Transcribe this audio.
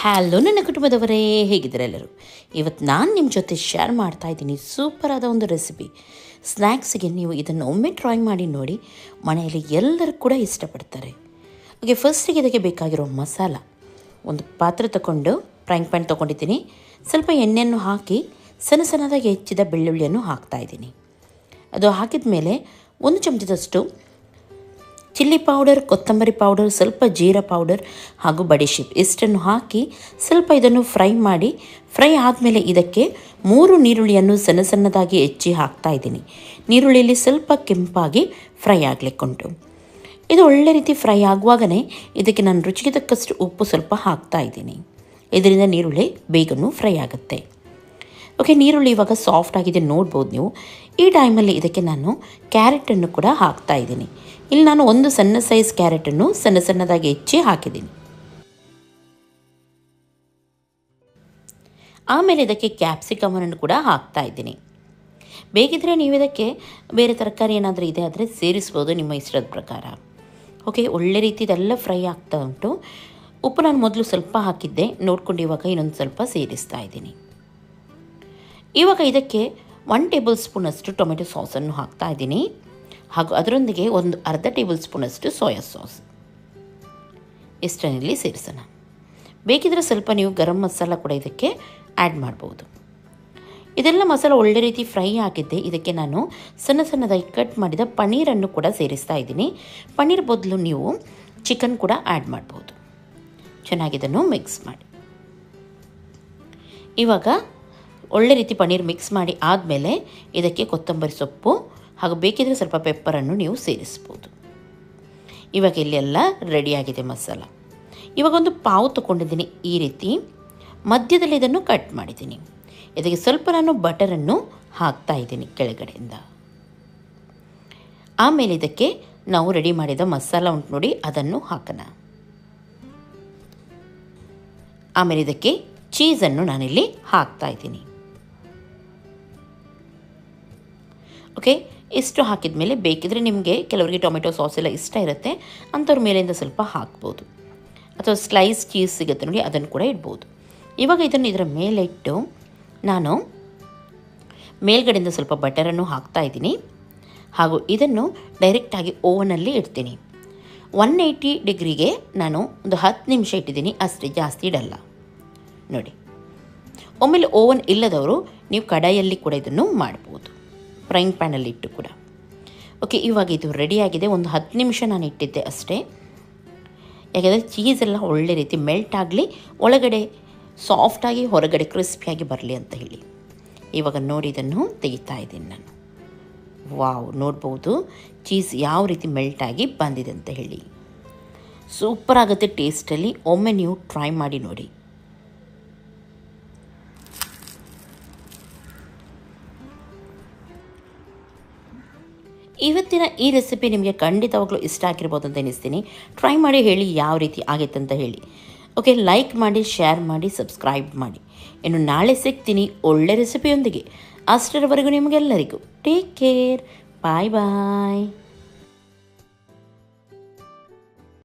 Hello ನನ್ನ ಕುಟುಂಬದವರೇ, ಹೇಗಿದ್ದಾರೆ ಎಲ್ಲರೂ? ಇವತ್ತು ನಾನು ನಿಮ್ಮ ಜೊತೆ ಶೇರ್ ಮಾಡ್ತಾ ಇದ್ದೀನಿ ಸೂಪರಾದ ಒಂದು ರೆಸಿಪಿ. ಸ್ನ್ಯಾಕ್ಸಿಗೆ ನೀವು ಇದನ್ನು ಒಮ್ಮೆ ಟ್ರೈ ಮಾಡಿ ನೋಡಿ, ಮನೆಯಲ್ಲಿ ಎಲ್ಲರೂ ಕೂಡ ಇಷ್ಟಪಡ್ತಾರೆ. ಓಕೆ, ಫಸ್ಟಿಗೆ ಇದಕ್ಕೆ ಬೇಕಾಗಿರೋ ಮಸಾಲ, ಒಂದು ಪಾತ್ರೆ ತಗೊಂಡು ಫ್ರೈಂಗ್ ಪ್ಯಾನ್ ತೊಗೊಂಡಿದ್ದೀನಿ. ಸ್ವಲ್ಪ ಎಣ್ಣೆಯನ್ನು ಹಾಕಿ ಸಣ್ಣದಾಗಿ ಹೆಚ್ಚಿದ ಬೆಳ್ಳುಳ್ಳಿಯನ್ನು ಹಾಕ್ತಾಯಿದ್ದೀನಿ. ಅದು ಹಾಕಿದ ಮೇಲೆ 1 ಚಮಚದಷ್ಟು ಚಿಲ್ಲಿ ಪೌಡರ್, ಕೊತ್ತಂಬರಿ ಪೌಡರ್, ಸ್ವಲ್ಪ ಜೀರಾ ಪೌಡರ್ ಹಾಗೂ ಬಡಿಶೇಪ್ ಇಷ್ಟನ್ನು ಹಾಕಿ ಸ್ವಲ್ಪ ಇದನ್ನು ಫ್ರೈ ಆದಮೇಲೆ ಇದಕ್ಕೆ 3 ನೀರುಳ್ಳಿಯನ್ನು ಸಣ್ಣದಾಗಿ ಹೆಚ್ಚಿ ಹಾಕ್ತಾಯಿದ್ದೀನಿ. ನೀರುಳ್ಳಿಯಲ್ಲಿ ಸ್ವಲ್ಪ ಕೆಂಪಾಗಿ ಫ್ರೈ ಆಗಲಿಕ್ಕುಂಟು. ಇದು ಒಳ್ಳೆ ರೀತಿ ಫ್ರೈ ಆಗುವಾಗಲೇ ಇದಕ್ಕೆ ನಾನು ರುಚಿಗೆ ತಕ್ಕಷ್ಟು ಉಪ್ಪು ಸ್ವಲ್ಪ ಹಾಕ್ತಾಯಿದ್ದೀನಿ. ಇದರಿಂದ ನೀರುಳ್ಳಿ ಬೇಗನೂ ಫ್ರೈ ಆಗುತ್ತೆ. ಓಕೆ, ನೀರುಳ್ಳಿ ಇವಾಗ ಸಾಫ್ಟ್ ಆಗಿದೆ ನೋಡ್ಬೋದು ನೀವು. ಈ ಟೈಮಲ್ಲಿ ಇದಕ್ಕೆ ನಾನು ಕ್ಯಾರೆಟನ್ನು ಕೂಡ ಹಾಕ್ತಾಯಿದ್ದೀನಿ. ಇಲ್ಲಿ ನಾನು ಒಂದು ಸಣ್ಣ ಸೈಜ್ ಕ್ಯಾರೆಟನ್ನು ಸಣ್ಣದಾಗಿ ಹೆಚ್ಚಿ ಹಾಕಿದ್ದೀನಿ. ಆಮೇಲೆ ಇದಕ್ಕೆ ಕ್ಯಾಪ್ಸಿಕಮನ್ನು ಕೂಡ ಹಾಕ್ತಾಯಿದ್ದೀನಿ. ಬೇಕಿದ್ರೆ ನೀವು ಇದಕ್ಕೆ ಬೇರೆ ತರಕಾರಿ ಏನಾದರೂ ಇದೆ ಆದರೆ ಸೇರಿಸ್ಬೋದು ನಿಮ್ಮ ಇಷ್ಟದ ಪ್ರಕಾರ. ಓಕೆ, ಒಳ್ಳೆ ರೀತಿ ಇದೆಲ್ಲ ಫ್ರೈ ಆಗ್ತಾ ಉಂಟು. ಉಪ್ಪು ನಾನು ಮೊದಲು ಸ್ವಲ್ಪ ಹಾಕಿದ್ದೆ, ನೋಡ್ಕೊಂಡು ಇವಾಗ ಇನ್ನೊಂದು ಸ್ವಲ್ಪ ಸೇರಿಸ್ತಾ ಇದ್ದೀನಿ. ಇವಾಗ ಇದಕ್ಕೆ 1 ಟೇಬಲ್ ಸ್ಪೂನಷ್ಟು ಟೊಮೆಟೊ ಸಾಸನ್ನು ಹಾಕ್ತಾ ಇದ್ದೀನಿ. ಹಾಗೂ ಅದರೊಂದಿಗೆ ಒಂದು ಅರ್ಧ ಟೇಬಲ್ ಸ್ಪೂನಷ್ಟು ಸೋಯಾ ಸಾಸ್ ಇಷ್ಟನ್ನಲ್ಲಿ ಸೇರಿಸೋಣ. ಬೇಕಿದ್ರೆ ಸ್ವಲ್ಪ ನೀವು ಗರಂ ಮಸಾಲ ಕೂಡ ಇದಕ್ಕೆ ಆ್ಯಡ್ ಮಾಡ್ಬೋದು. ಇದೆಲ್ಲ ಮಸಾಲ ಒಳ್ಳೆ ರೀತಿ ಫ್ರೈ ಆಗಿದ್ದೆ. ಇದಕ್ಕೆ ನಾನು ಸಣ್ಣದಾಗಿ ಕಟ್ ಮಾಡಿದ ಪನ್ನೀರನ್ನು ಕೂಡ ಸೇರಿಸ್ತಾ ಇದ್ದೀನಿ. ಪನ್ನೀರ್ ಬದಲು ನೀವು ಚಿಕನ್ ಕೂಡ ಆ್ಯಡ್ ಮಾಡ್ಬೋದು. ಚೆನ್ನಾಗಿದನ್ನು ಮಿಕ್ಸ್ ಮಾಡಿ. ಇವಾಗ ಒಳ್ಳೆ ರೀತಿ ಪನ್ನೀರ್ ಮಿಕ್ಸ್ ಮಾಡಿ ಆದಮೇಲೆ ಇದಕ್ಕೆ ಕೊತ್ತಂಬರಿ ಸೊಪ್ಪು ಹಾಗೂ ಬೇಕಿದ್ರೆ ಸ್ವಲ್ಪ ಪೆಪ್ಪರನ್ನು ನೀವು ಸೇರಿಸ್ಬೋದು. ಇವಾಗ ಇಲ್ಲೆಲ್ಲ ರೆಡಿಯಾಗಿದೆ ಮಸಾಲ. ಇವಾಗ ಒಂದು ಪಾವು ತೊಗೊಂಡಿದ್ದೀನಿ. ಈ ರೀತಿ ಮಧ್ಯದಲ್ಲಿ ಇದನ್ನು ಕಟ್ ಮಾಡಿದ್ದೀನಿ. ಇದಕ್ಕೆ ಸ್ವಲ್ಪ ನಾನು ಬಟರನ್ನು ಹಾಕ್ತಾಯಿದ್ದೀನಿ ಕೆಳಗಡೆಯಿಂದ. ಆಮೇಲೆ ಇದಕ್ಕೆ ನಾವು ರೆಡಿ ಮಾಡಿದ ಮಸಾಲ ಉಂಟು ನೋಡಿ, ಅದನ್ನು ಹಾಕೋಣ. ಆಮೇಲೆ ಇದಕ್ಕೆ ಚೀಸನ್ನು ನಾನಿಲ್ಲಿ ಹಾಕ್ತಾಯಿದ್ದೀನಿ. ಓಕೆ, ಇಷ್ಟು ಹಾಕಿದ ಮೇಲೆ ಬೇಕಿದ್ರೆ ನಿಮಗೆ ಕೆಲವರಿಗೆ ಟೊಮೆಟೊ ಸಾಸ್ ಎಲ್ಲ ಇಷ್ಟ ಇರುತ್ತೆ, ಅಂಥವ್ರ ಮೇಲಿಂದ ಸ್ವಲ್ಪ ಹಾಕ್ಬೋದು. ಅಥವಾ ಸ್ಲೈಸ್ ಚೀಸ್ ಸಿಗುತ್ತೆ ನೋಡಿ, ಅದನ್ನು ಕೂಡ ಇಡ್ಬೋದು. ಇವಾಗ ಇದನ್ನು ಇದರ ಮೇಲೆ ಇಟ್ಟು ನಾನು ಮೇಲ್ಗಡೆಯಿಂದ ಸ್ವಲ್ಪ ಬಟರನ್ನು ಹಾಕ್ತಾಯಿದ್ದೀನಿ. ಹಾಗೂ ಇದನ್ನು ಡೈರೆಕ್ಟಾಗಿ ಓವನಲ್ಲಿ ಇಡ್ತೀನಿ. 180 ಡಿಗ್ರಿಗೆ ನಾನು ಒಂದು 10 ನಿಮಿಷ ಇಟ್ಟಿದ್ದೀನಿ, ಅಷ್ಟೇ, ಜಾಸ್ತಿ ಇಡಲ್ಲ ನೋಡಿ. ಒಮ್ಮೆಲೆ ಓವನ್ ಇಲ್ಲದವರು ನೀವು ಕಡಾಯಲ್ಲಿ ಕೂಡ ಇದನ್ನು ಮಾಡ್ಬೋದು, ಫ್ರೈಂಗ್ ಪ್ಯಾನಲ್ಲಿ ಇಟ್ಟು ಕೂಡ. ಓಕೆ, ಇವಾಗ ಇದು ರೆಡಿಯಾಗಿದೆ. ಒಂದು 10 ನಿಮಿಷ ನಾನು ಇಟ್ಟಿದ್ದೆ ಅಷ್ಟೇ. ಯಾಕೆಂದರೆ ಚೀಸೆಲ್ಲ ಒಳ್ಳೆ ರೀತಿ ಮೆಲ್ಟ್ ಆಗಲಿ, ಒಳಗಡೆ ಸಾಫ್ಟಾಗಿ ಹೊರಗಡೆ ಕ್ರಿಸ್ಪಿಯಾಗಿ ಬರಲಿ ಅಂತ ಹೇಳಿ. ಇವಾಗ ನೋಡಿ ಇದನ್ನು ತೆಗಿತಾ ಇದ್ದೀನಿ ನಾನು. ವಾವ್, ನೋಡ್ಬೋದು ಚೀಸ್ ಯಾವ ರೀತಿ ಮೆಲ್ಟಾಗಿ ಬಂದಿದೆ ಅಂತ ಹೇಳಿ. ಸೂಪರ್ ಆಗುತ್ತೆ ಟೇಸ್ಟಲ್ಲಿ. ಒಮ್ಮೆ ನೀವು ಟ್ರೈ ಮಾಡಿ ನೋಡಿ. ಇವತ್ತಿನ ಈ ರೆಸಿಪಿ ನಿಮಗೆ ಖಂಡಿತವಾಗ್ಲೂ ಇಷ್ಟ ಆಗಿರ್ಬೋದು ಅಂತ ಎನಿಸ್ತೀನಿ. ಟ್ರೈ ಮಾಡಿ ಹೇಳಿ ಯಾವ ರೀತಿ ಆಗಿತ್ತು ಅಂತ ಹೇಳಿ. ಓಕೆ, ಲೈಕ್ ಮಾಡಿ, ಶೇರ್ ಮಾಡಿ, ಸಬ್ಸ್ಕ್ರೈಬ್ ಮಾಡಿ. ಇನ್ನು ನಾಳೆ ಸಿಗ್ತೀನಿ ಒಳ್ಳೆ ರೆಸಿಪಿಯೊಂದಿಗೆ. ಅಷ್ಟರವರೆಗೂ ನಿಮಗೆಲ್ಲರಿಗೂ ಟೇಕ್ ಕೇರ್. ಬಾಯ್ ಬಾಯ್.